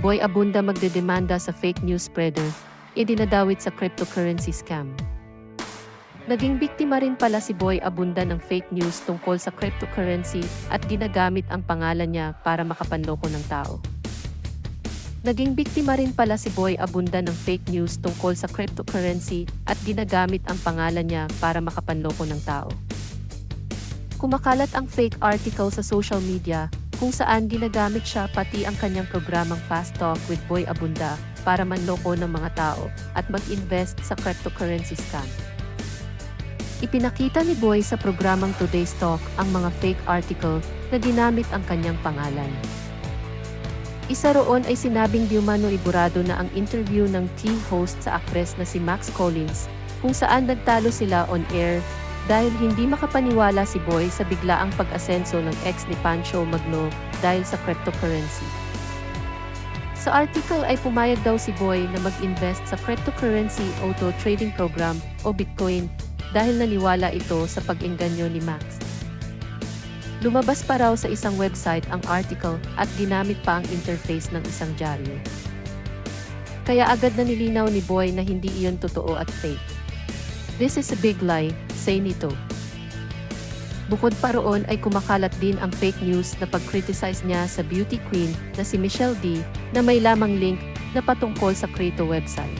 Boy Abunda magdedemanda sa fake news spreader, idinadawit sa cryptocurrency scam. Naging biktima rin pala si Boy Abunda ng fake news tungkol sa cryptocurrency at ginagamit ang pangalan niya para makapanloko ng tao. Naging biktima rin pala si Boy Abunda ng fake news tungkol sa cryptocurrency at ginagamit ang pangalan niya para makapanloko ng tao. Kumakalat ang fake article sa social media kung saan ginagamit siya pati ang kanyang programang Fast Talk with Boy Abunda para manloko ng mga tao at mag-invest sa cryptocurrency scam. Ipinakita ni Boy sa programang Today's Talk ang mga fake article na ginamit ang kanyang pangalan. Isa roon ay sinabing di umano iburado na ang interview ng team host sa aktres na si Max Collins, kung saan nagtalo sila on air dahil hindi makapaniwala si Boy sa biglaang pag-asenso ng ex ni Pancho Magno dahil sa cryptocurrency. Sa article ay pumayag daw si Boy na mag-invest sa cryptocurrency auto trading program o Bitcoin dahil naniwala ito sa pag-engganyo ni Max. Lumabas pa raw sa isang website ang article at ginamit pa ang interface ng isang dyaryo. Kaya agad na nilinaw ni Boy na hindi iyon totoo at fake. This is a big lie, say nito. Bukod pa roon ay kumakalat din ang fake news na pag-criticize niya sa beauty queen na si Michelle D na may lamang link na patungkol sa crypto website.